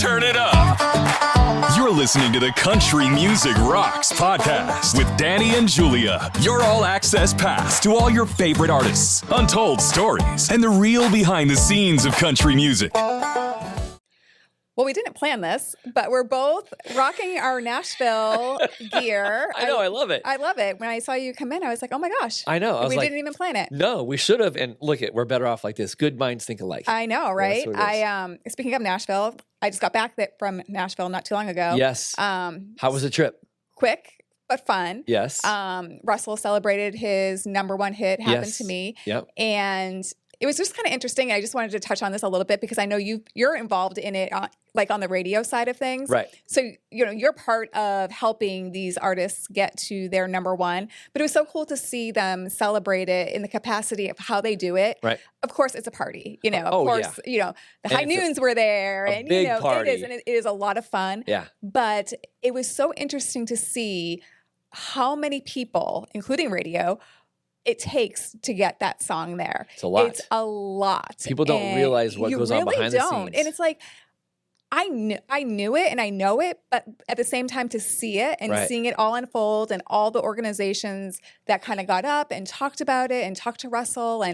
Turn it up. You're listening to the Country Music Rocks podcast with Danny and Julia. Your all-access pass to all your favorite artists, untold stories, and the real behind-the-scenes of country music. Well, we didn't plan this, but we're both rocking our Nashville gear. I know, I love it. I love it. When I saw you come in, I was like, oh my gosh. I know. We didn't even plan it. No, we should have. And look, we're better off like this. Good minds think alike. I know, right? That's Speaking of Nashville, I just got back from Nashville not too long ago. Yes. How was the trip? Quick, but fun. Yes. Russell celebrated his #1 hit, Happened to Me. Yep. And it was just kind of interesting. I just wanted to touch on this a little bit because I know you're involved in it, like on the radio side of things. Right. So, you're part of helping these artists get to their #1. But it was so cool to see them celebrate it in the capacity of how they do it. Right. Of course, it's a party. The High Noons were there. And, big party. It is a lot of fun. Yeah. But it was so interesting to see how many people, including radio, it takes to get that song there. It's a lot. It's a lot. People don't realize what goes on behind the scenes. And it's like, I knew it and I know it, but at the same time to see it and seeing it all unfold and all the organizations that kind of got up and talked about it and talked to Russell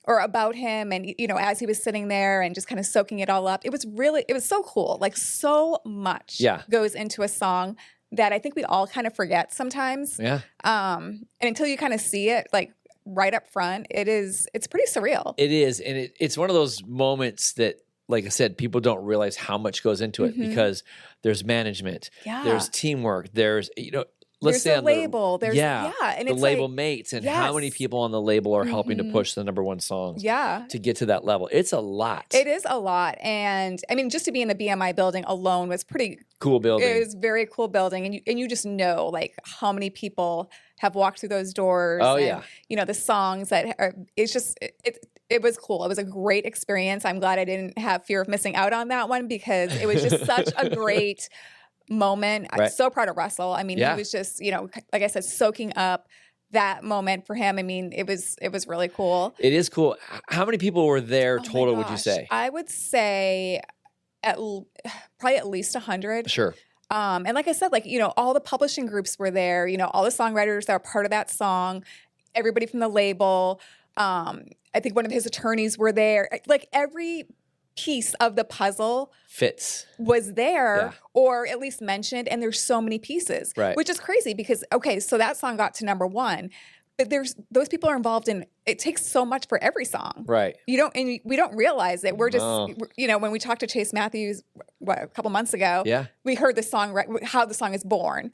or about him and, as he was sitting there and just kind of soaking it all up. It was so cool. Like so much goes into a song that I think we all kind of forget sometimes. Yeah. And until you kind of see it, like right up front, it's pretty surreal. It is. And it's one of those moments that, like I said, people don't realize how much goes into it because there's management, there's teamwork, there's, let's say the label, and the it's label like, mates and how many people on the label are helping to push the #1 songs to get to that level. It's a lot. It is a lot. And I mean, just to be in the BMI building alone was pretty cool building. It was a very cool building. And you just know like how many people have walked through those doors. Oh, and, the songs that are, it's just, it was cool. It was a great experience. I'm glad I didn't have fear of missing out on that one because it was just such a great moment. I'm so proud of Russell. I mean, he was just, like I said, soaking up that moment for him. I mean, it was really cool. It is cool. How many people were there total, would you say? I would say probably at least 100. Sure. And like I said, like, all the publishing groups were there, all the songwriters that are part of that song, everybody from the label. I think one of his attorneys were there. Like every piece of the puzzle was there or at least mentioned. And there's so many pieces, which is crazy because, so that song got to #1, but those people are involved in, it takes so much for every song. Right. We don't realize that we're just, when we talked to Chase Matthews, a couple months ago, we heard the song, how the song is born.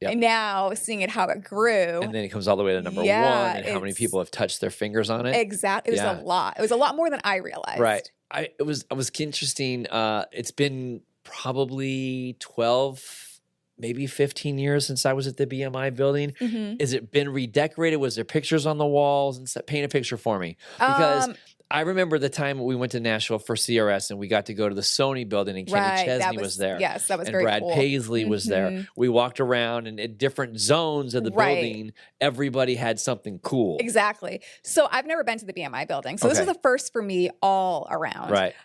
Yep. And now seeing it, how it grew. And then it comes all the way to #1 and how many people have touched their fingers on it. Exactly. It was a lot. It was a lot more than I realized. Right. It was interesting. It's been probably 12, maybe 15 years since I was at the BMI building. Has it been redecorated? Was there pictures on the walls? And paint a picture for me. Because I remember the time we went to Nashville for CRS and we got to go to the Sony building and Kenny Chesney was there. Yes, that was and very Brad cool. Paisley was there. We walked around and at different zones of the building, everybody had something cool. Exactly. So I've never been to the BMI building. So this was the first for me all around. Right.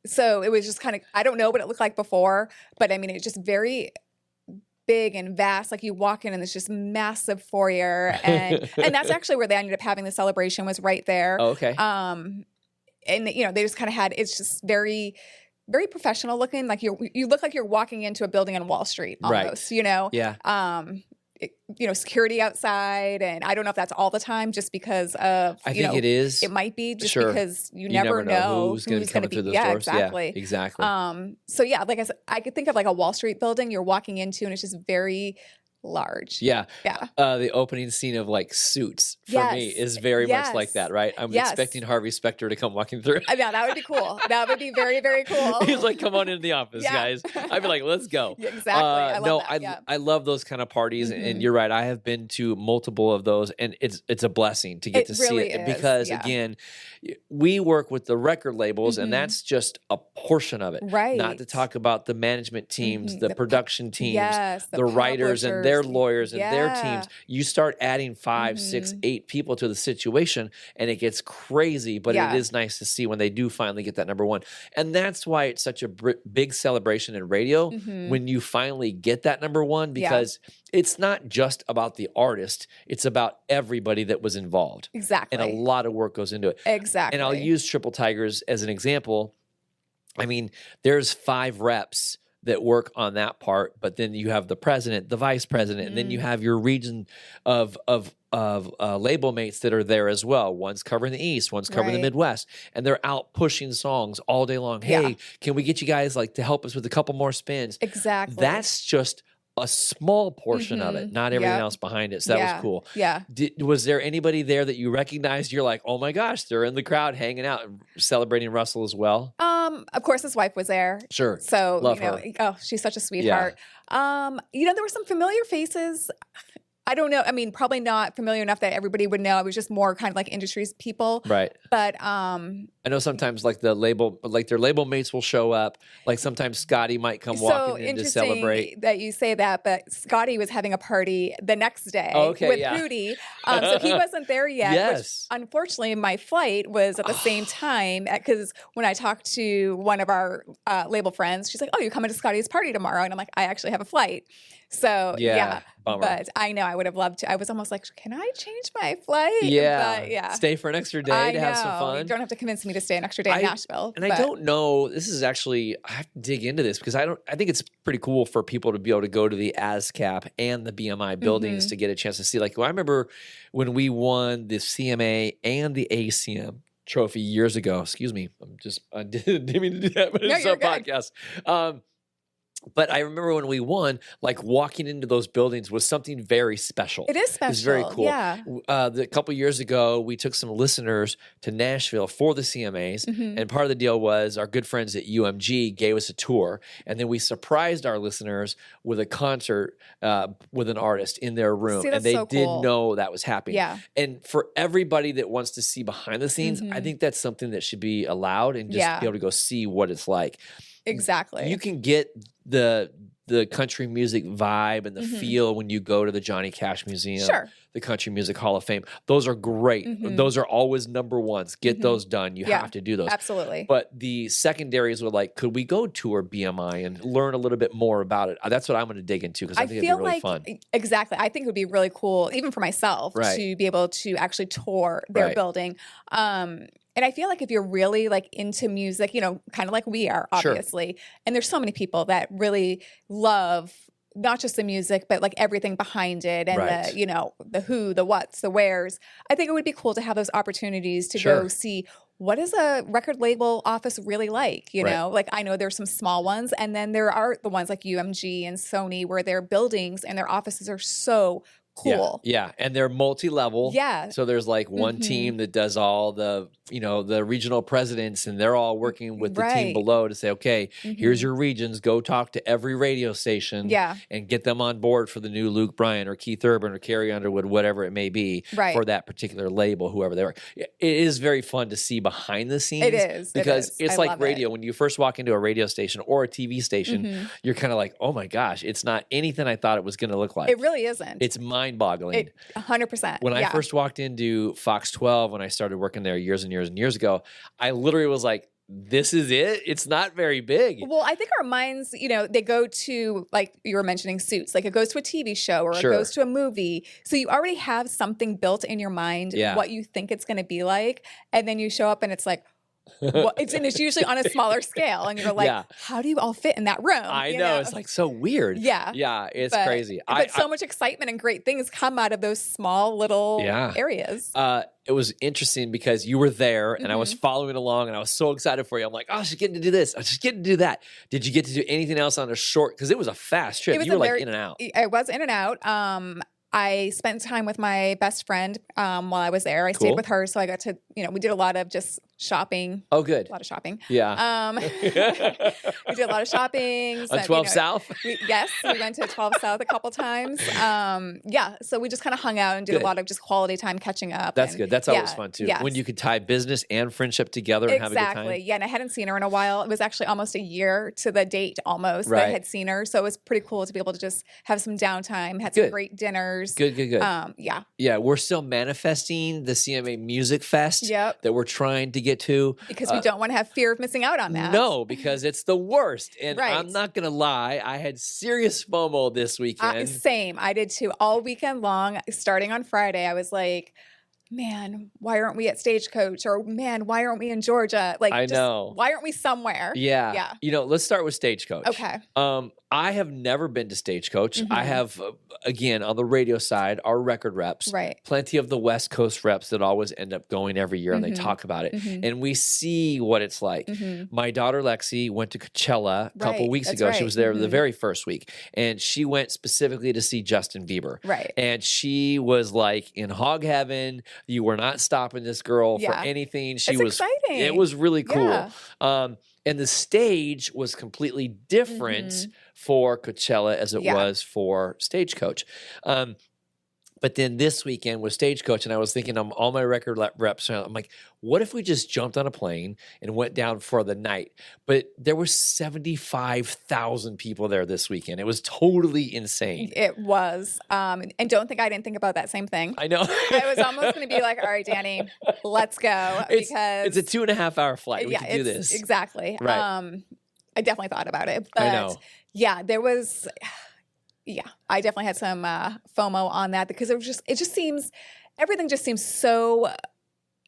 So it was just kind of, I don't know what it looked like before, but I mean, it's just very big and vast. Like you walk in and it's just massive foyer and that's actually where they ended up having the celebration was right there. Oh, okay. And they just kind of had, it's just very, very professional looking. Like you look like you're walking into a building on Wall Street almost, Yeah. Security outside. And I don't know if that's all the time just because of, I think it is. It might be just because you never know who's going to be through those doors. Exactly. Yeah, exactly. So yeah, like I said, I could think of like a Wall Street building you're walking into and it's just very large. Yeah. Yeah. The opening scene of like Suits for me is very much like that, right? I'm expecting Harvey Specter to come walking through. Yeah, that would be cool. That would be very, very cool. He's like, come on into the office, guys. I'd be like, let's go. Exactly. I love that. I love those kind of parties. And you're right. I have been to multiple of those and it's a blessing to get to see it because again, we work with the record labels and that's just a portion of it. Right. Not to talk about the management teams, the production teams, the writers and their lawyers and their Yeah. teams. You start adding 5, 6, 8 people to the situation, and it gets crazy. But it is nice to see when they do finally get that number one. And that's why it's such a big celebration in radio when you finally get that number one, because it's not just about the artist. It's about everybody that was involved. Exactly. And a lot of work goes into it. Exactly. And I'll use Triple Tigers as an example. I mean, there's 5 reps that work on that part, but then you have the president, the vice president, and then you have your region of label mates that are there as well. One's covering the East, one's covering the Midwest, and they're out pushing songs all day long. Hey, can we get you guys like to help us with a couple more spins? Exactly. That's just a small portion of it, not everything else behind it. So that was cool. Yeah. Was there anybody there that you recognized? You're like, oh my gosh, they're in the crowd hanging out and celebrating Russell as well? Of course, his wife was there. Sure. So, Love you know, her. oh, she's such a sweetheart. You know, there were some familiar faces. I don't know. I mean, probably not familiar enough that everybody would know. It was just more kind of like industry's people. Right. But I know sometimes like the label, like their label mates will show up. Like sometimes Scotty might come walking in to celebrate. That you say that, but Scotty was having a party the next day with Rudy. So he wasn't there yet. Yes. Which, unfortunately, my flight was at the same time because when I talked to one of our label friends, she's like, "Oh, you're coming to Scotty's party tomorrow?" And I'm like, "I actually have a flight." So bummer. But I know I would have loved to. I was almost like, can I change my flight? Yeah, stay for an extra day to have some fun. You don't have to convince me to stay an extra day in Nashville. And I don't know. This is actually, I have to dig into this because I think it's pretty cool for people to be able to go to the ASCAP and the BMI buildings to get a chance to see. Like, well, I remember when we won the CMA and the ACM trophy years ago. Excuse me, I didn't mean to do that, but it's a podcast. But I remember when we won, like walking into those buildings was something very special. It is special. It's very cool. Yeah. A couple years ago, we took some listeners to Nashville for the CMAs. And part of the deal was our good friends at UMG gave us a tour. And then we surprised our listeners with a concert with an artist in their room. See, and they so did cool. know that was happening. Yeah. And for everybody that wants to see behind the scenes, I think that's something that should be allowed and just be able to go see what it's like. Exactly. You can get the country music vibe and the feel when you go to the Johnny Cash Museum, the Country Music Hall of Fame. Those are great. Those are always number ones. Get those done. You have to do those. Absolutely. But the secondaries were like, could we go tour BMI and learn a little bit more about it? That's what I'm going to dig into because I think it'd be really fun. Exactly. I think it would be really cool, even for myself, to be able to actually tour their building. And I feel like if you're really like into music, you know, kind of like we are, obviously, and there's so many people that really love not just the music, but like everything behind it and the, you know, the who, the whats, the wheres. I think it would be cool to have those opportunities to go see what is a record label office really like, you know? Like I know there's some small ones and then there are the ones like UMG and Sony where their buildings and their offices are so cool. Yeah. And they're multi-level. Yeah. So there's like one team that does all the, you know, the regional presidents and they're all working with the team below to say, okay, here's your regions. Go talk to every radio station and get them on board for the new Luke Bryan or Keith Urban or Carrie Underwood, whatever it may be for that particular label, whoever they are. It is very fun to see behind the scenes. It is. Because it's I like radio. When you first walk into a radio station or a TV station, you're kind of like, oh my gosh, it's not anything I thought it was going to look like. It really isn't. It's mind-boggling. 100%. When I first walked into Fox 12, when I started working there years and years and years ago, I literally was like, this is it? It's not very big. Well, I think our minds, you know, they go to, like you were mentioning, Suits. Like it goes to a TV show or it goes to a movie. So you already have something built in your mind, what you think it's going to be like. And then you show up and it's like, well, it's usually on a smaller scale, and you're like, how do you all fit in that room? I know it's like so weird. Yeah, it's crazy. But so much excitement and great things come out of those small little areas. It was interesting because you were there, and I was following along, and I was so excited for you. I'm like, oh, she's getting to do this. She's getting to do that. Did you get to do anything else on a short? Because it was a fast trip. You were like in and out. I was in and out. I spent time with my best friend while I was there. I stayed with her, so I got to, you know, we did a lot of just shopping. Oh, good. A lot of shopping. Yeah. We did a lot of shopping. On 12 South? Yes, we went to 12 South a couple times. So we just kind of hung out and did Good. a lot of just quality time catching up. That's and, good. That's always fun too. Yes. When you could tie business and friendship together and have a good time. Exactly. Yeah, and I hadn't seen her in a while. It was actually almost a year to the date almost that I Right. had seen her. So it was pretty cool to be able to just have some downtime, had some Good. great dinners. Good. Yeah. Yeah, we're still manifesting the CMA Music Fest Yep. that we're trying to get to. Because we don't want to have fear of missing out on that. No, because it's the worst. And Right. I'm not going to lie, I had serious FOMO this weekend. Same. I did too. All weekend long, starting on Friday, I was like, man, why aren't we at Stagecoach? Or man, why aren't we in Georgia? Like, I know. Why aren't we somewhere? Yeah. Yeah. You know, let's start with Stagecoach. Okay. I have never been to Stagecoach. Mm-hmm. I have, again, on the radio side, our record reps. Right. Plenty of the West Coast reps that always end up going every year and they talk about it. Mhm. And we see what it's like. Mhm. My daughter Lexi went to Coachella a couple Right, weeks that's ago. She right. was there the Mhm. very first week. And she went specifically to see Justin Bieber. Right. And she was like in hog heaven. You were not stopping this girl for Yeah. anything. She It's was exciting. It was really cool. Yeah. And the stage was completely different for Coachella as it Yeah. was for Stagecoach. But then this weekend was Stagecoach, and I was thinking on all my record reps, I'm like, what if we just jumped on a plane and went down for the night? But there were 75,000 people there this weekend. It was totally insane. It was. And don't think I didn't think about that same thing. I know. I was almost going to be like, all right, Danny, let's go. It's a 2.5-hour flight. We yeah, can do this. Exactly. Right. I definitely thought about it. But I know. yeah, there was... Yeah, I definitely had some FOMO on that because everything just seems so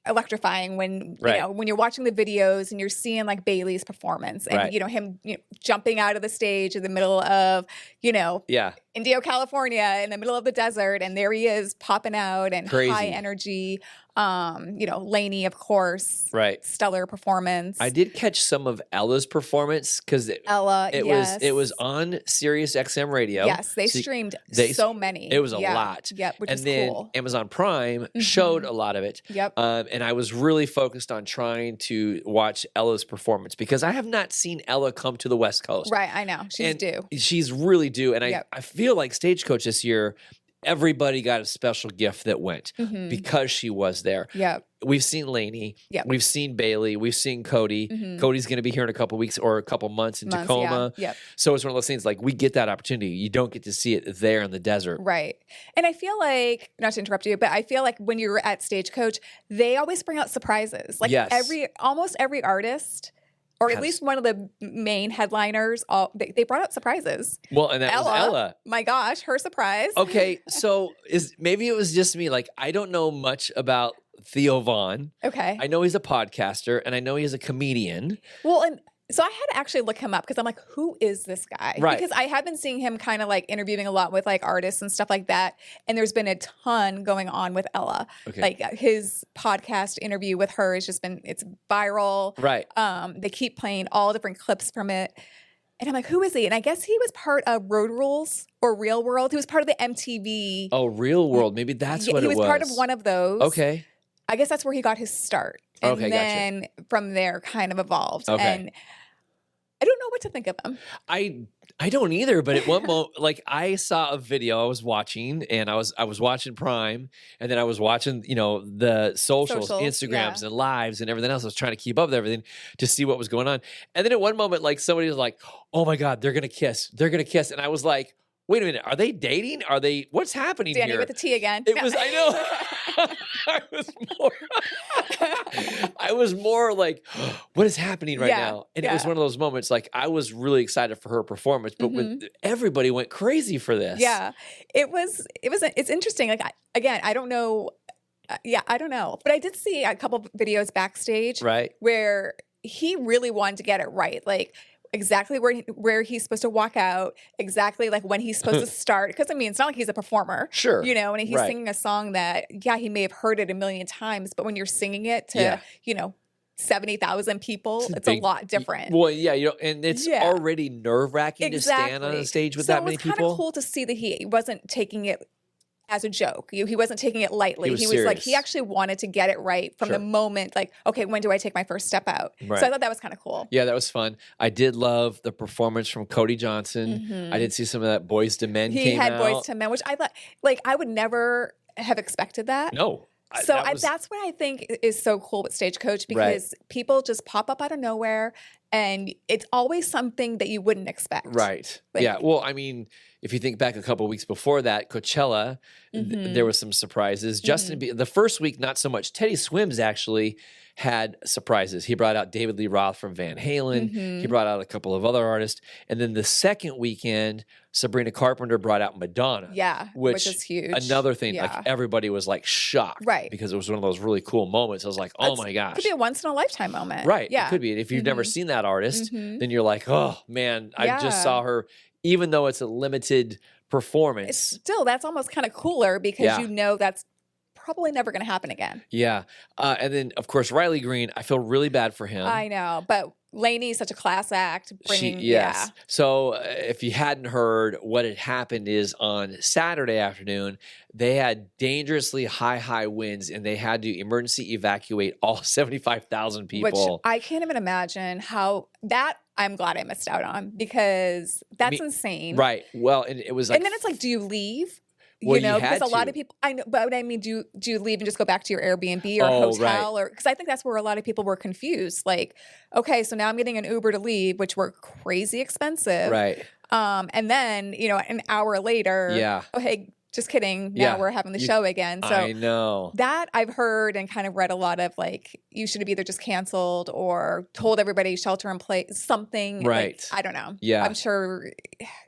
electrifying when Right. when you're watching the videos and you're seeing like Bailey's performance and Right. him jumping out of the stage in the middle of Yeah. Indio, California, in the middle of the desert, and there he is popping out and Crazy. high energy. Lainey, of course, Right. stellar performance. I did catch some of Ella's performance because Ella, yes. it was on Sirius XM radio. Yes, they So streamed they- so many. It was a Yeah. lot. Yep, which and is then cool. Amazon Prime showed a lot of it. Yep. And I was really focused on trying to watch Ella's performance because I have not seen Ella come to the West Coast. Right, I know. She's And due. She's really due. And Yep. I feel like Stagecoach this year, everybody got a special gift that went Mhm. because she was there. Yep. We've seen Lainey. Yep. We've seen Bailey. We've seen Cody. Mhm. Cody's going to be here in a couple weeks or a couple months in Tacoma. Yeah. Yep. So it's one of those things like we get that opportunity. You don't get to see it there in the desert. Right. And I feel like, not to interrupt you, but I feel like when you're at Stagecoach, they always bring out surprises. Like Yes. almost every artist, or at Has- least one of the main headliners, they brought out surprises. Well, and that was Ella. My gosh, her surprise. Okay, so maybe it was just me. Like I don't know much about Theo Vaughn. Okay. I know he's a podcaster, and I know he's a comedian. Well, and so I had to actually look him up because I'm like, who is this guy? Right. Because I have been seeing him kind of like interviewing a lot with like artists and stuff like that. And there's been a ton going on with Ella. Okay. Like his podcast interview with her has just been, it's viral. Right. They keep playing all different clips from it. And I'm like, who is he? And I guess he was part of Road Rules or Real World. He was part of the MTV. Oh, Real World. Maybe that's Yeah, what he it was part of one of those. Okay. I guess that's where he got his start. And Okay, gotcha. then from there kind of evolved. Okay. And I don't know what to think of him. I don't either, but at one moment, like I saw a video I was watching, and I was watching Prime, and then I was watching, the socials, Instagrams, yeah. and lives, and everything else. I was trying to keep up with everything to see what was going on, and then at one moment, like somebody was like, "Oh my God, they're gonna kiss," and I was like, "Wait a minute, are they dating? Are they? What's happening Danny here?" with the T again. It No. was, I know. I was more like, what is happening right Yeah, now? And it was yeah. one of those moments, like I was really excited for her performance, but with everybody went crazy for this. Yeah, it's interesting. Like, I don't know. I don't know. But I did see a couple of videos backstage Right. where he really wanted to get it right. Like, exactly where he's supposed to walk out, exactly like when he's supposed to start. Because I mean, it's not like he's a performer, Sure. And he's Right. singing a song that, he may have heard it a million times, but when you're singing it to, Yeah. 70,000 people, it's big- a lot different. Well, yeah, and it's Yeah. already nerve wracking to stand on a stage with that many So it was kind people. of cool to see that he wasn't taking it as a joke. He wasn't taking it lightly. He was like, serious. he actually wanted to get it right from Sure. the moment, like, okay, when do I take my first step out? Right. So I thought that was kind of cool. Yeah, that was fun. I did love the performance from Cody Johnson. I did see some of that Boys to Men He came had out. Boys to Men, which I thought, like, I would never have expected that. No. So that's what I think is so cool with Stagecoach, because people just pop up out of nowhere, and it's always something that you wouldn't expect. Right. Like, yeah. Well, I mean, if you think back a couple of weeks before that, Coachella, there was some surprises. Justin, the first week, not so much. Teddy Swims actually had surprises. He brought out David Lee Roth from Van Halen. He brought out a couple of other artists. And then the second weekend, Sabrina Carpenter brought out Madonna. Yeah, which is huge. Another thing, Yeah. like everybody was like shocked. Right. Because it was one of those really cool moments. I was like, oh my gosh. Could be a once in a lifetime moment. Right. Yeah. It could be. And if you've never seen that artist, then you're like, oh man, I just Yeah. saw her, even though it's a limited performance. Still, that's almost kind of cooler, because Yeah. you know that's probably never going to happen again. Yeah. And then, of course, Riley Green, I feel really bad for him. I know, but Lainey's such a class act. Yes. So if you hadn't heard, what had happened is on Saturday afternoon, they had dangerously high winds, and they had to emergency evacuate all 75,000 people. Which I can't even imagine how that I'm glad I missed out on, because that's insane. Right. Well, and it was like, And then it's like, do you leave? Well, You know, you had because a lot to. of people, I know, but I mean, do you leave and just go back to your Airbnb or Oh, hotel, right. or because I think that's where a lot of people were confused. Like, okay, so now I'm getting an Uber to leave, which were crazy expensive, right. And then an hour later, Yeah. oh hey, just kidding, now Yeah. we're having the show again. So I know. that I've heard and kind of read a lot of, like, you should have either just canceled or told everybody shelter in place, something. Right. Like, I don't know. Yeah. I'm sure.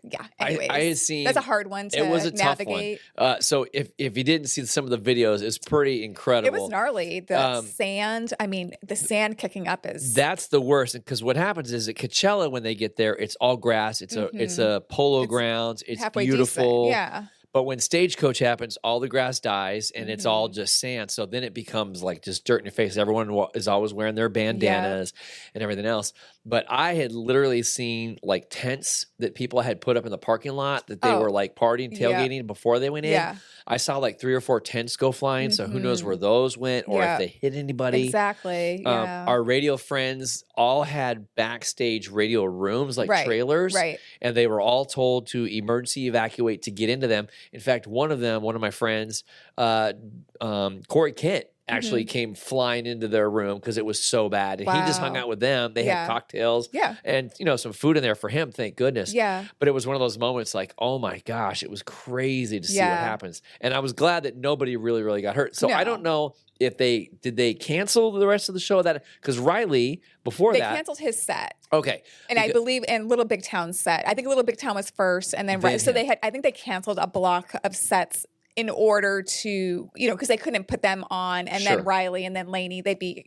Yeah. Anyways, I had seen that's a hard one to it was a navigate. tough one. So if you didn't see some of the videos, it's pretty incredible. It was gnarly. The sand. I mean, the sand kicking up is. That's the worst, because what happens is at Coachella, when they get there, it's all grass. It's a polo grounds. It's halfway beautiful. decent. Yeah. But when Stagecoach happens, all the grass dies and it's all just sand. So then it becomes like just dirt in your face. Everyone is always wearing their bandanas and everything else. But I had literally seen like tents that people had put up in the parking lot that they were like partying, tailgating before they went in. Yeah. I saw like 3 or 4 tents go flying. So who knows where those went or if they hit anybody. Exactly. Yeah. Our radio friends all had backstage radio rooms, like trailers. Right. And they were all told to emergency evacuate to get into them. In fact, one of my friends, Corey Kent, actually came flying into their room because it was so bad. And he just hung out with them. They had cocktails and, some food in there for him, thank goodness. Yeah. But it was one of those moments like, oh my gosh, it was crazy to see what happens. And I was glad that nobody really, really got hurt. So I don't know if did they cancel the rest of the show that, because Riley, before they that. canceled his set. Okay. And I believe in Little Big Town's set. I think Little Big Town was first, and then so they had. I think they canceled a block of sets in order to, because they couldn't put them on, and then Riley and then Lainey, they'd be,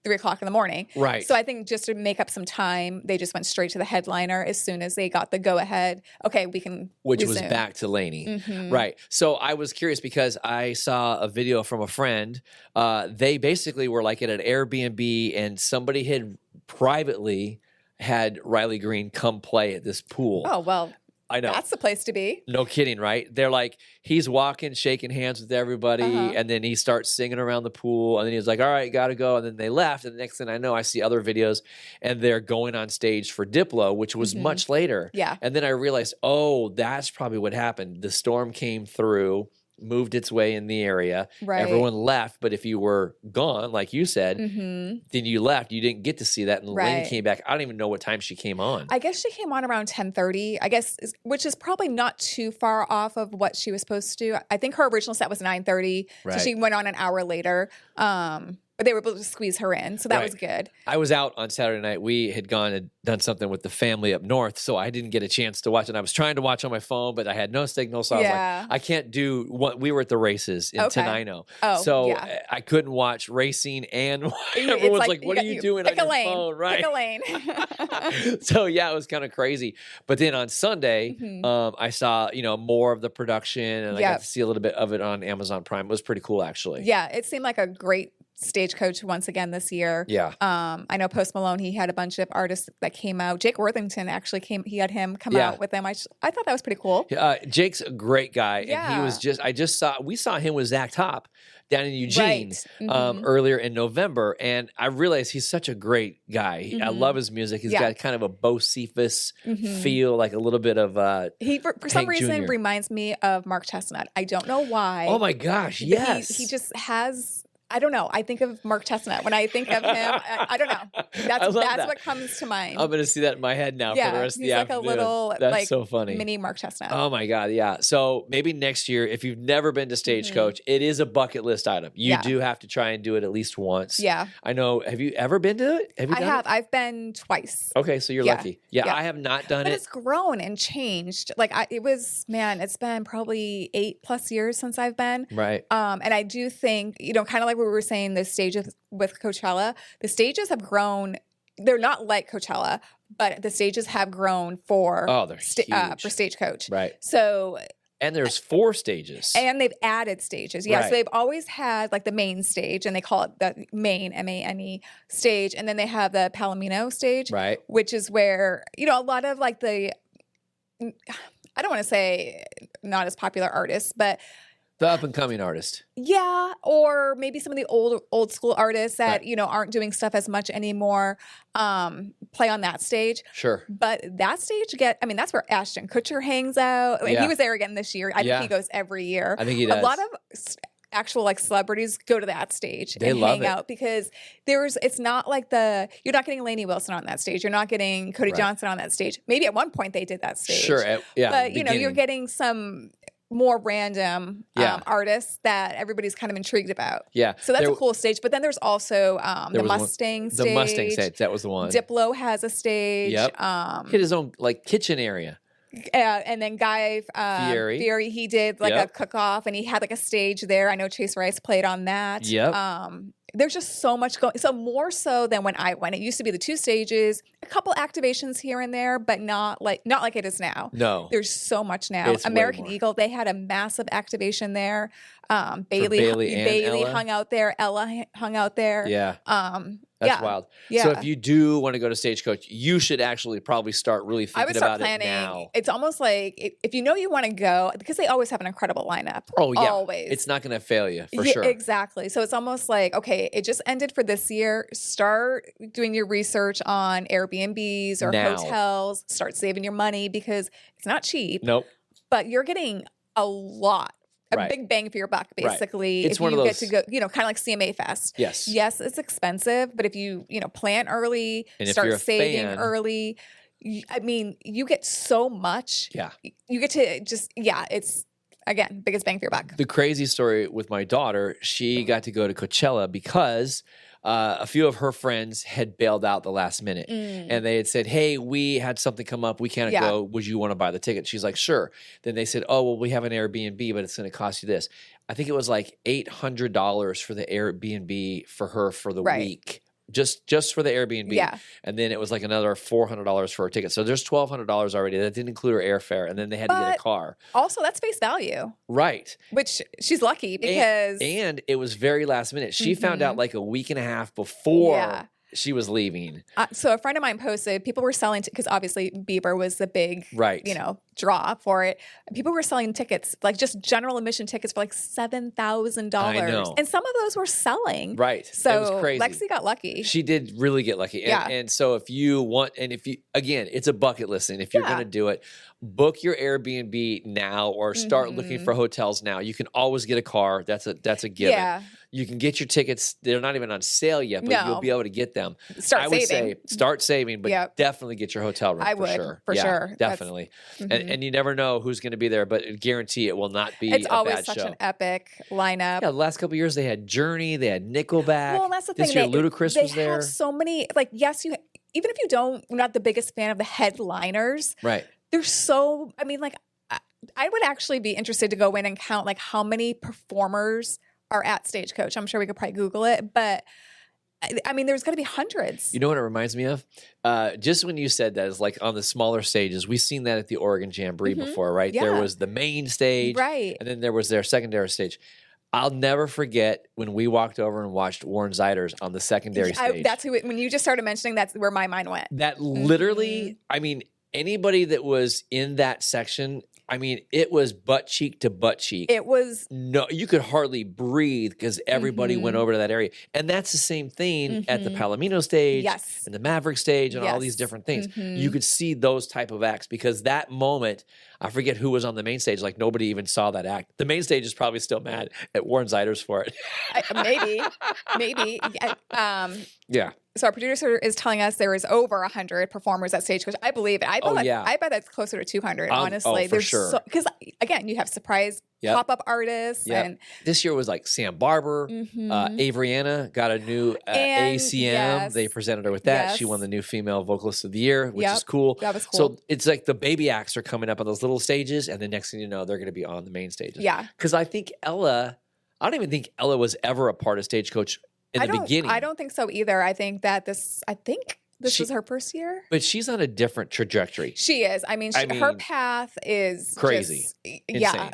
3 o'clock in the morning. Right. So I think just to make up some time, they just went straight to the headliner as soon as they got the go ahead. Okay, we can. Which was resume. back to Lainey. Right. So I was curious because I saw a video from a friend. They basically were like at an Airbnb, and somebody had privately had Riley Green come play at this pool. Oh, well. I know. That's the place to be. No kidding, right? They're like, he's walking, shaking hands with everybody, and then he starts singing around the pool, and then he was like, all right, gotta go. And then they left, and the next thing I know, I see other videos, and they're going on stage for Diplo, which was much later. Yeah. And then I realized, oh, that's probably what happened. The storm came through, moved its way in the area. Right. Everyone left, but if you were gone, like you said, then you left. You didn't get to see that, and Lynn came back. I don't even know what time she came on. I guess she came on around 10:30. I guess, which is probably not too far off of what she was supposed to. I think her original set was 9:30, so she went on an hour later. But they were able to squeeze her in, so that was good. I was out on Saturday night. We had gone and done something with the family up north, so I didn't get a chance to watch it. I was trying to watch on my phone, but I had no signal, so I was like, I can't do what we were at the races in Tenino. So I couldn't watch racing, and everyone's like, what are you doing on your phone? Right. Pick a lane. So yeah, it was kind of crazy. But then on Sunday, I saw, more of the production, and I got to see a little bit of it on Amazon Prime. It was pretty cool, actually. Yeah, it seemed like a great Stagecoach once again this year. Yeah. I know Post Malone, he had a bunch of artists that came out. Jake Worthington actually he had him come out with them. I thought that was pretty cool. Jake's a great guy. Yeah. And he was we saw him with Zach Top down in Eugene Right. earlier in November. And I realized he's such a great guy. I love his music. He's got kind of a Bo Cephas feel, like a little bit of he for some Hank reason Jr. reminds me of Mark Chestnut. I don't know why. Oh my gosh, But yes. he just has. I don't know. I think of Mark Chestnut when I think of him. I don't know. That's that. what comes to mind. I'm going to see that in my head now for the rest of the he's like afternoon. a little That's so funny. mini Mark Chestnut. Oh my God, yeah. So maybe next year, if you've never been to Stagecoach, it is a bucket list item. You do have to try and do it at least once. Yeah. I know. Have you ever been to it? Have you I done have. it? I've been twice. Okay, so you're Yeah. lucky. Yeah, I have not done But it. it's grown and changed. Like it's been probably 8+ years since I've been. Right. And I do think, kind of like what we were saying, the stages with Coachella, the stages have grown. They're not like Coachella, but the stages have grown for they're huge. for Stagecoach. Right. So. And there's 4 stages. And they've added stages. Yeah. Right. So they've always had like the main stage, and they call it the main MANE stage. And then they have the Palomino stage, Right. which is where, a lot of like I don't want to say not as popular artists, but The up and coming artist. yeah, or maybe some of the old school artists that, aren't doing stuff as much anymore, play on that stage. Sure. But that stage that's where Ashton Kutcher hangs out. And Yeah. he was there again this year. I think he goes every year. I think he does. A lot of actual like celebrities go to that stage and love hang it. out because it's not like you're not getting Lainey Wilson on that stage. You're not getting Cody Johnson on that stage. Maybe at one point they did that stage. Sure. Yeah. But you're beginning. getting some more random artists that everybody's kind of intrigued about. Yeah. So that's a cool stage. But then there's also the Mustang stage. The Mustang stage. That was the one. Diplo has a stage. Yep. He had his own like kitchen area. And then Guy Fieri, he did like a cook-off, and he had like a stage there. I know Chase Rice played on that. Yep. There's just so much going. So more so than when I went. It used to be the 2 stages, a couple activations here and there, but not like it is now. No. There's so much now. It's way American more. Eagle, they had a massive activation there. Bailey and Ella? hung out there. Ella hung out there. Yeah. That's wild. Yeah. So if you do want to go to Stagecoach, you should actually probably start really I thinking would start about planning. it now. It's almost like if you know you want to go, because they always have an incredible lineup. Oh yeah, always. It's not going to fail you for Yeah, sure. exactly. So it's almost like, okay, it just ended for this year. Start doing your research on Airbnbs or Now. hotels. Start saving your money because it's not cheap, Nope. but you're getting a lot. A Right. big bang for your buck, Right. basically. It's if one you of get those- to go, kind of like CMA Fest. Yes. Yes, it's expensive, but if you, plan early, And if start you're a saving fan- early, you get so much. Yeah. You get to it's, again, biggest bang for your buck. The crazy story with my daughter, she got to go to Coachella because a few of her friends had bailed out the last minute. And they had said, hey, we had something come up. We can't go. Would you want to buy the ticket? She's like, sure. Then they said, oh, well, we have an Airbnb, but it's going to cost you this. I think it was like $800 for the Airbnb for her for the week. Just for the Airbnb. Yeah. And then it was like another $400 for her ticket. So there's $1,200 already. That didn't include her airfare. And then they had to get a But- car. Also, that's face value, Right. which she's lucky because And it was very last minute. She found out like a week and a half before Yeah. she was leaving. so a friend of mine posted, people were selling because obviously Bieber was the big Right. draw for it. People were selling tickets, like just general admission tickets for like $7,000. I know. And some of those were selling. Right. So it was crazy. Lexi got lucky. She did really get lucky. And, Yeah. and so if you want, and if you, again, it's a bucket list. And if you're Yeah. going to do it, book your Airbnb now or start looking for hotels now. You can always get a car. That's a given. Yeah. You can get your tickets. They're not even on sale yet, but No. you'll be able to get them. Start I would saving. say start saving, but Yep. definitely get your hotel room I for would, sure. for Yeah, sure. That's- Definitely. And you never know who's going to be there, but I guarantee it will not be It's a always bad such show. an epic lineup. Yeah, the last couple of years they had Journey, they had Nickelback. Well, and that's the thing. This year they, Ludacris they was there. have so many, like, yes, even if you you're not the biggest fan of the headliners, Right. there's so, like, I would actually be interested to go in and count, like, how many performers are at Stagecoach. I'm sure we could probably Google it, but there's got to be hundreds. You know what it reminds me of? Just when you said that, is like on the smaller stages. We've seen that at the Oregon Jamboree before, right? Yeah. There was the main stage, Right. and then there was their secondary stage. I'll never forget when we walked over and watched Warren Zeiders on the secondary stage. That's who. When you just started mentioning, that's where my mind went. That literally, I mean, anybody that was in that section, I mean, it was butt cheek to butt cheek. It was you could hardly breathe because everybody went over to that area. And that's the same thing at the Palomino stage and the Maverick stage and all these different things. You could see those type of acts because that moment, I forget who was on the main stage. Like nobody even saw that act. The main stage is probably still mad at Warren Zeiders for it. Maybe. Yeah. So our producer is telling us there is over 100 performers at Stagecoach. I believe it. I bet that's closer to 200, honestly. For sure. Because, again, you have surprise pop-up artists. And this year was like Sam Barber. Avriana got a new ACM. They presented her with that. She won the new Female Vocalist of the Year, which is cool. That was cool. So it's like the baby acts are coming up on those little stages, and the next thing you know, they're going to be on the main stages. Yeah. Because I don't even think Ella was ever a part of Stagecoach in the beginning. I don't think so either. I think this was her first year. But she's on a different trajectory. She is. I mean, her path is crazy.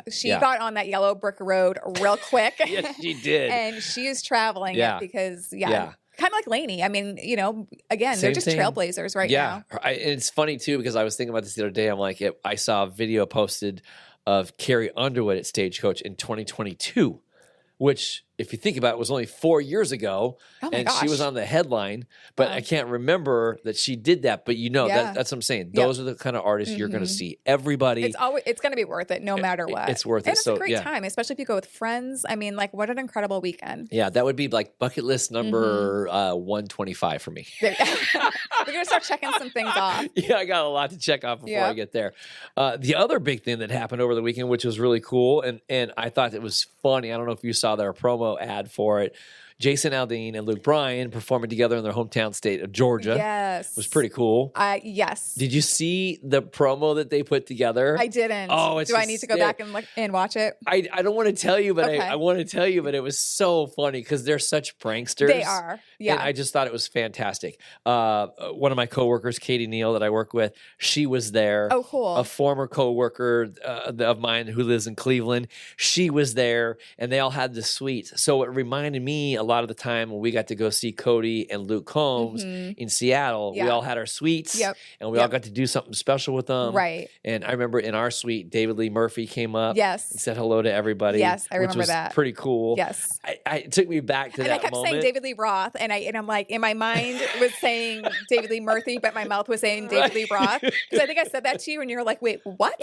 She got on that yellow brick road real quick. Yes, she did. And she is traveling it because, kind of like Lainey. I mean, again, they're just trailblazers right now. And it's funny, too, because I was thinking about this the other day. I'm like, I saw a video posted of Carrie Underwood at Stagecoach in 2022, which, if you think about it, was only 4 years ago, and she was on the headline, but I can't remember that she did that. But that's what I'm saying. Those are the kind of artists you're going to see. Everybody. It's going to be worth it no matter what. It's worth it. And it's a great time, especially if you go with friends. I mean, like, what an incredible weekend. Yeah, that would be like bucket list number 125 for me. We're going to start checking some things off. Yeah, I got a lot to check off before I get there. The other big thing that happened over the weekend, which was really cool, and I thought it was funny. I don't know if you saw their promo ad for it. Jason Aldean and Luke Bryan performing together in their hometown state of Georgia. Yes. It was pretty cool. Yes. Did you see the promo that they put together? I didn't. Oh, it's Do I need to go back and watch it? I don't want to tell you, but I want to tell you, but it was so funny because they're such pranksters. They are. Yeah. And I just thought it was fantastic. One of my coworkers, Katie Neal, that I work with, she was there. Oh, cool. A former coworker of mine who lives in Cleveland, she was there, and they all had the suites. So it reminded me a lot of the time when we got to go see Cody and Luke Combs in Seattle. We all had our suites, and we all got to do something special with them. Right. And I remember in our suite, David Lee Murphy came up and said hello to everybody. Yes, I remember which was that. Pretty cool. Yes. It took me back to that moment. And I kept saying David Lee Roth, and I'm like, in my mind was saying David Lee Murphy, but my mouth was saying David Lee Roth. Because I think I said that to you, and you're like, wait, what?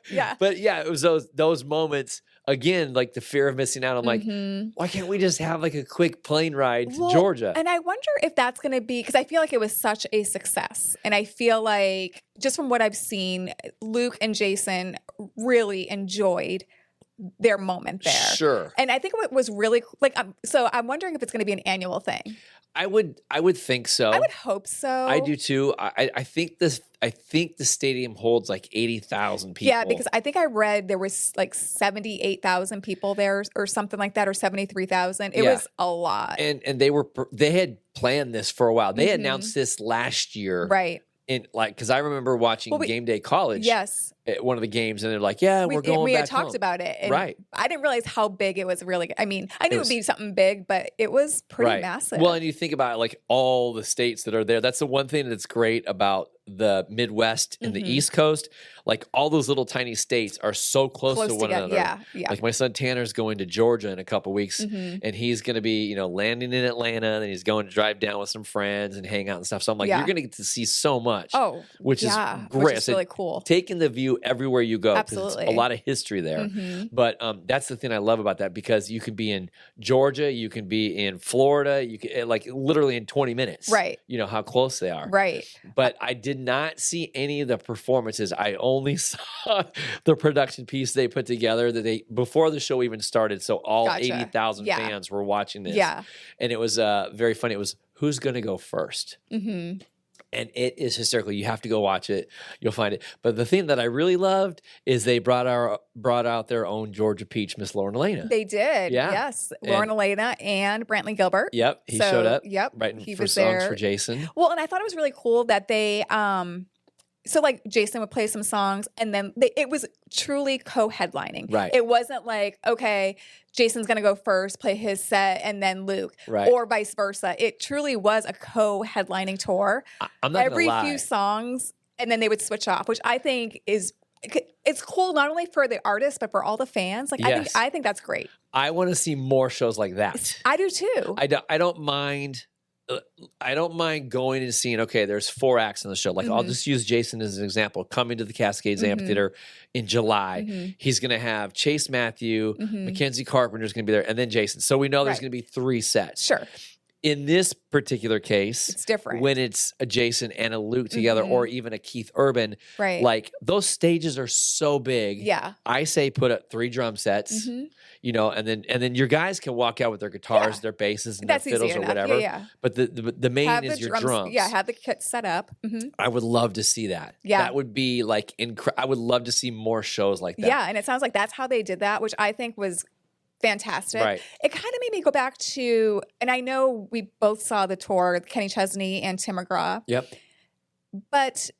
Yeah. But yeah, it was those moments. Again, like the fear of missing out. I'm like, why can't we just have like a quick plane ride to Georgia? And I wonder if that's going to be, because I feel like it was such a success. And I feel like, just from what I've seen, Luke and Jason really enjoyed their moment there. Sure. And I think it was really, like, so I'm wondering if it's going to be an annual thing. I would think so. I would hope so. I do too. I think the stadium holds like 80,000 people. Yeah, because I think I read there was like 78,000 people there or something like that, or 73,000. It was a lot. And they had planned this for a while. They announced this last year. Right. Because I remember watching Game Day College. Yes. At one of the games, and they're like, we're going back home. We had talked about it. And I didn't realize how big it was really. I mean, I knew it would be something big, but it was pretty massive. Well, and you think about like all the states that are there. That's the one thing that's great about the Midwest and the East Coast. Like all those little tiny states are so close to one another. Yeah. Like my son Tanner's going to Georgia in a couple weeks, and he's going to be, landing in Atlanta, and then he's going to drive down with some friends and hang out and stuff. So I'm like, you're going to get to see so much. Oh, which is great. Which is really cool. Taking the view everywhere you go. Absolutely. It's a lot of history there. But that's the thing I love about that, because you can be in Georgia, you can be in Florida, you can like literally in 20 minutes. Right. You know how close they are. Right. But I did not see any of the performances. I only saw the production piece they put together before the show even started. So all 80,000 fans were watching this. Yeah. And it was very funny. It was, who's going to go first? And it is hysterical. You have to go watch it. You'll find it. But the thing that I really loved is they brought out their own Georgia Peach, Miss Lauren Elena. They did. Yeah. Yes. Lauren Elena and Brantley Gilbert. Yep. He showed up. Yep. Writing he for was songs there. for Jason. Well, and I thought it was really cool that they so like Jason would play some songs and then it was truly co-headlining. Right. It wasn't like, okay, Jason's going to go first, play his set, and then Luke, Right. or vice versa. It truly was a co-headlining tour. I'm not Every gonna lie. few songs, and then they would switch off, which I think it's cool not only for the artist but for all the fans. Like Yes. I think that's great. I want to see more shows like that. I do too. I don't mind. I don't mind going and seeing, okay, there's 4 acts on the show. Like, I'll just use Jason as an example. Coming to the Cascades Amphitheater in July. He's going to have Chase Matthew, Mackenzie Carpenter's going to be there, and then Jason. So we know there's going to be 3 sets. Sure. In this particular case, It's different. when it's a Jason and a Luke together, or even a Keith Urban. Right. Like, those stages are so big. Yeah. I say put up 3 drum sets, you know, and then your guys can walk out with their guitars, Yeah. their basses, and That's their fiddles easy or enough. whatever. Yeah. But the main Have is the your drums. Yeah, have the kit set up. I would love to see that. Yeah. That would be like I would love to see more shows like that. Yeah, and it sounds like that's how they did that, which I think was fantastic. Right. It kind of made me go back to, and I know we both saw the tour, Kenny Chesney and Tim McGraw, Yep. but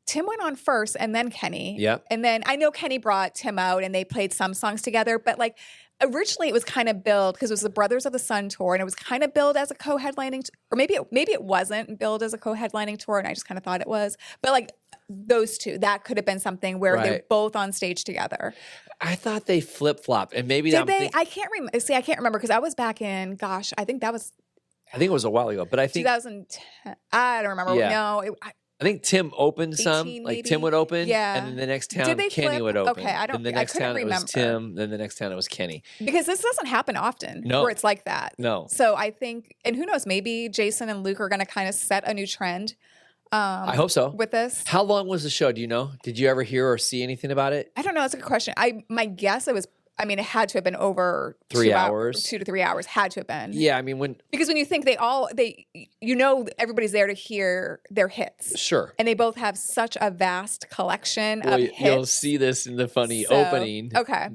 Tim went on first and then Kenny. Yep. And then I know Kenny brought Tim out and they played some songs together, but like originally it was kind of billed because it was the Brothers of the Sun tour and it was kind of billed as a co-headlining, or maybe it wasn't billed as a co-headlining tour and I just kind of thought it was. But like those two, that could have been something where they're Right. both on stage together. I thought they flip-flopped, and maybe Did they? I can't remember. See, I can't remember because I was back in, gosh, I think that was I think it was a while ago, but I think 2010. I don't remember. Yeah. No, I think Tim opened some. 18 Like maybe? Tim would open, Yeah. and then the next town Did they Kenny flip? would open. Okay, I don't- Then the I next couldn't town it was remember. Tim. Then the next town it was Kenny. because this doesn't happen often No. where it's like that. No. So I think, and who knows, maybe Jason and Luke are going to kind of set a new trend. I hope so. With this. How long was the show? Do you know? Did you ever hear or see anything about it? I don't know. That's a good question. My guess it had to have been over 3 2 hours. 2 to 3 hours. Had to have been. Yeah, I mean, Because when you think everybody's there to hear their hits. sure. And they both have such a vast collection Well, of hits. you'll see this in the funny So, opening. okay.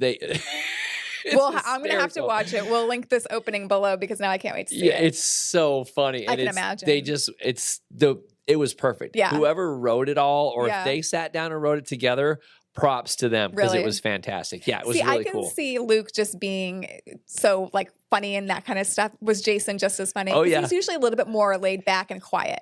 It's Well, I'm going to have to hysterical. watch it. We'll link this opening below because now I can't wait to see Yeah, it. it's so funny. I and can it's, imagine. It was perfect. Yeah. Whoever wrote it all, or Yeah. if they sat down and wrote it together, props to them because Really? it was fantastic. Yeah, it was See, really I can cool. see Luke just being so like funny and that kind of stuff. Was Jason just as funny? Oh, 'Cause yeah. He's usually a little bit more laid back and quiet.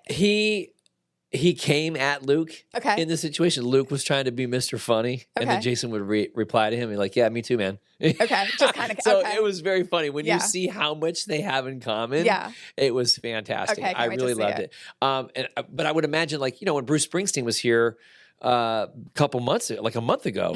He came at Luke Okay. in this situation. Luke was trying to be Mr. Funny, and then Okay. Jason would reply to him and like, "Yeah, me too, man." Okay. Just kind of. So okay. it was very funny when Yeah. you see how much they have in common. Yeah. It was fantastic. Okay, I I can't wait to really see loved it. it. But I would imagine, like, you know, when Bruce Springsteen was here a couple months, like a month ago,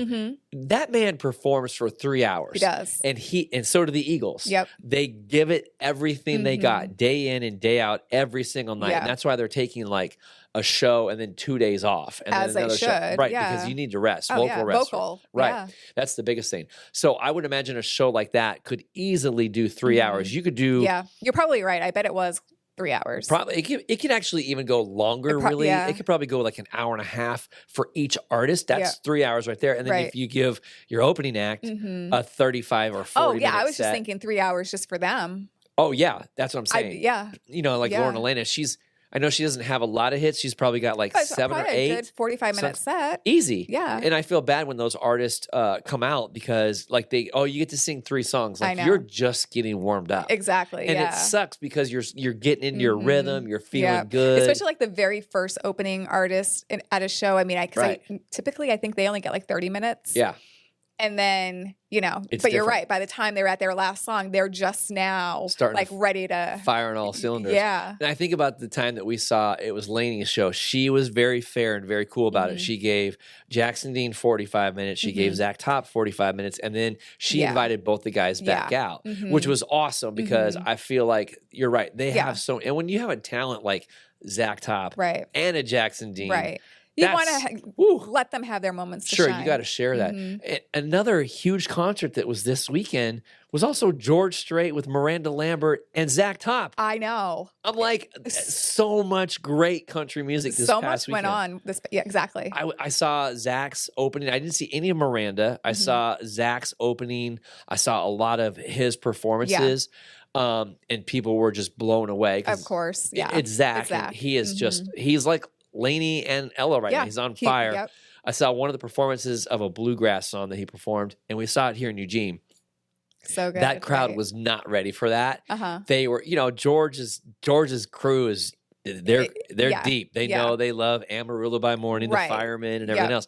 that man performs for 3 hours. He does. And so do the Eagles. Yep. They give it everything they got day in and day out every single night. Yeah. And that's why they're taking like a show and then 2 days off. And As then they another show. should, Right. yeah. Because you need to rest. Oh, Vocal yeah. rest. Vocal, Right. yeah. That's the biggest thing. So I would imagine a show like that could easily do 3 hours. You could do Yeah. You're probably right. I bet it was 3 hours. probably it could actually even go longer, really. yeah. It could probably go like an hour and a half for each artist. That's Yeah. 3 hours right there. And then Right. if you give your opening act a 35 or 40 Oh, yeah. I minute was just set- thinking 3 hours just for them. Oh, yeah. That's what I'm saying. Yeah. You know, like Yeah. Lauren Elena, I know she doesn't have a lot of hits. She's probably got like But 7 or probably 8. a good 45-minute set. Easy. Yeah. And I feel bad when those artists come out because like you get to sing 3 songs. I Like know. you're just getting warmed up. Exactly. And yeah. it sucks because you're getting into your rhythm, you're feeling Yeah. good. Especially like the very first opening artist at a show. I mean, Right. typically I think they only get like 30 minutes. Yeah. And then, you know, It's but you're different. right. By the time they're at their last song, they're just now Starting like to ready to. Fire on all cylinders. Yeah. And I think about the time that we saw it was Lainey's show. She was very fair and very cool about Mm-hmm. it. She gave Jackson Dean 45 minutes. She gave Zach Top 45 minutes. And then she Yeah. invited both the guys back Yeah. out, which was awesome because I feel like you're right. They Yeah. have and when you have a talent like Zach Top Right. and a Jackson Dean. Right. You want that's- to woo. let them have their moments to Sure, shine. you got to share that. Another huge concert that was this weekend was also George Strait with Miranda Lambert and Zach Top. I know. I'm like, so much great country music this So past much went weekend. on. Yeah, exactly. I saw Zach's opening. I didn't see any of Miranda. I saw Zach's opening. I saw a lot of his performances. And people were just blown away. 'cause Of course. Yeah. It's Zach. It's Zach. And he is just, he's like Laney and Ella right now. He's on fire. Yep. I saw one of the performances of a bluegrass song that he performed, and we saw it here in Eugene. So good. That crowd right. was not ready for that. Uh-huh. They were, George's crew is they're deep. They know they love Amarillo by Morning, the Firemen, and everything else.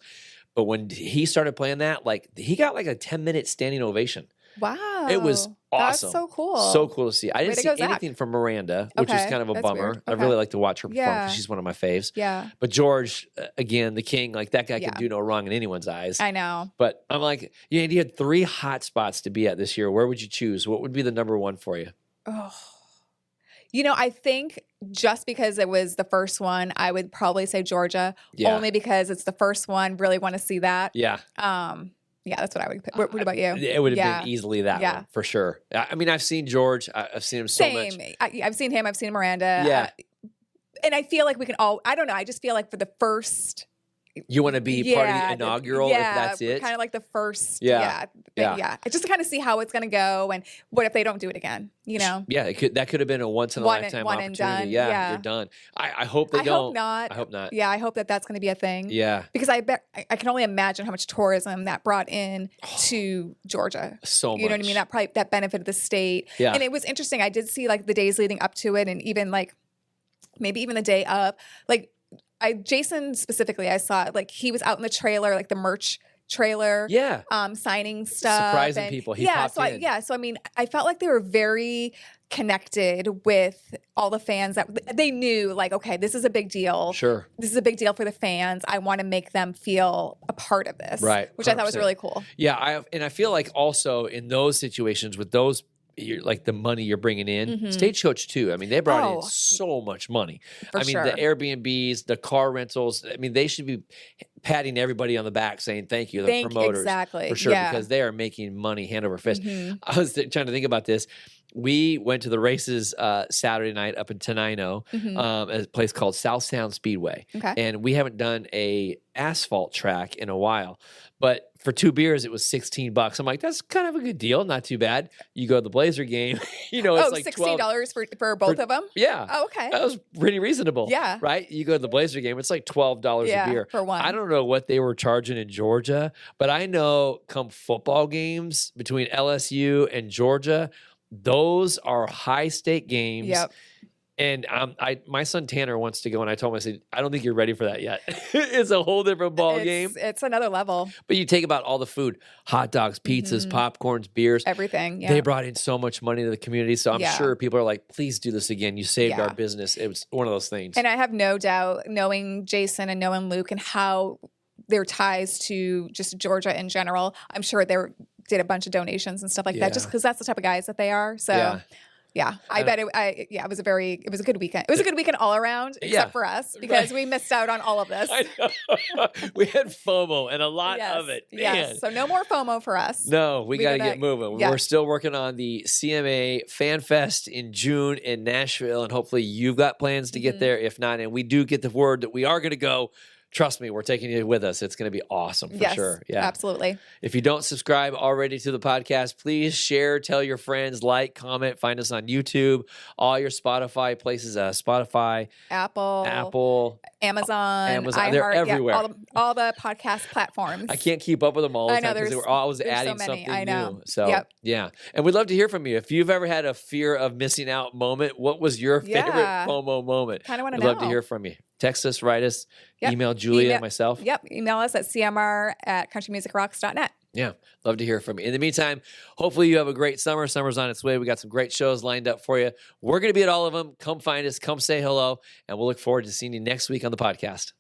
But when he started playing that, like he got like a 10-minute standing ovation. Wow. It was awesome. That's so cool. So cool to see. I didn't see go, Zach. anything from Miranda, which is kind of a bummer. Weird. I really like to watch her perform Yeah. because she's one of my faves. Yeah. But George, again, the king, like that guy can do no wrong in anyone's eyes. I know. But I'm like, you had 3 hot spots to be at this year. Where would you choose? What would be the number one for you? Oh. I think just because it was the first one, I would probably say Georgia. Yeah. Only because it's the first one. Really want to see that. Yeah. Yeah, that's what I would pick. What about you? It would have been easily that one, for sure. I mean, I've seen George. I've seen him so much. I've seen him. I've seen Miranda. Yeah. And I feel like we can all, I don't know. I just feel like for the first. You want to be part of the inaugural if that's it? Kind of like the first. Yeah. Just to kind of see how it's going to go and what if they don't do it again, Yeah, that could have been a once in a lifetime one opportunity. and done. Yeah, you're done. I hope they don't. I hope not. Yeah, I hope that's going to be a thing. Yeah. Because I can only imagine how much tourism that brought in to Georgia. So much. You know what I mean? That benefited the state. Yeah. And it was interesting. I did see like the days leading up to it and even like maybe even the day of, like Jason specifically, I saw like he was out in the trailer, like the merch trailer, signing stuff, surprising people. He popped in. So I mean, I felt like they were very connected with all the fans that they knew, like, okay, this is a big deal. Sure, this is a big deal for the fans. I want to make them feel a part of this, right? Which 100%. I thought was really cool. Yeah, I feel like also in those situations with those. Like the money you're bringing in, Stagecoach too. I mean, they brought in so much money. The Airbnbs, the car rentals. I mean, they should be patting everybody on the back, saying thank you. The promoters, exactly, for sure, because they are making money hand over fist. I was trying to think about this. We went to the races Saturday night up in Tenino, at a place called South Sound Speedway, and we haven't done a asphalt track in a while, but. For 2 beers, it was $16. I'm like, that's kind of a good deal. Not too bad. You go to the Blazer game, it's like $16 for both of them? Yeah. Oh, okay. That was pretty reasonable. Yeah. Right? You go to the Blazer game, it's like $12 a beer. For one. I don't know what they were charging in Georgia, but I know come football games between LSU and Georgia, those are high-stake games. Yep. And my son Tanner wants to go, and I told him, I said, I don't think you're ready for that yet. It's a whole different ball game. It's another level. But you take about all the food, hot dogs, pizzas, popcorns, beers. Everything, They brought in so much money to the community. So I'm sure people are like, please do this again. You saved our business. It was one of those things. And I have no doubt, knowing Jason and knowing Luke and how their ties to just Georgia in general, I'm sure they did a bunch of donations and stuff like that, just because that's the type of guys that they are. So I bet it was a good weekend. It was a good weekend all around, except for us, because we missed out on all of this. I know. We had FOMO and a lot of it. Man. Yes. So no more FOMO for us. No, we got to get moving. We're still working on the CMA Fan Fest in June in Nashville, and hopefully you've got plans to get there. If not, and we do get the word that we are going to go, trust me, we're taking you with us. It's going to be awesome for sure. Yeah, absolutely. If you don't subscribe already to the podcast, please share, tell your friends, like, comment, find us on YouTube, all your Spotify places, Spotify, Apple, Amazon. They're everywhere. All the podcast platforms. I can't keep up with them all the time because we're always adding something new. So, yeah. And we'd love to hear from you. If you've ever had a fear of missing out moment, what was your favorite FOMO moment? Kind of want to know. We'd love to hear from you. Text us, write us, email Julia and myself. Email us at cmr@countrymusicrocks.net. Yeah, love to hear from you. In the meantime, hopefully you have a great summer. Summer's on its way. We got some great shows lined up for you. We're going to be at all of them. Come find us. Come say hello. And we'll look forward to seeing you next week on the podcast.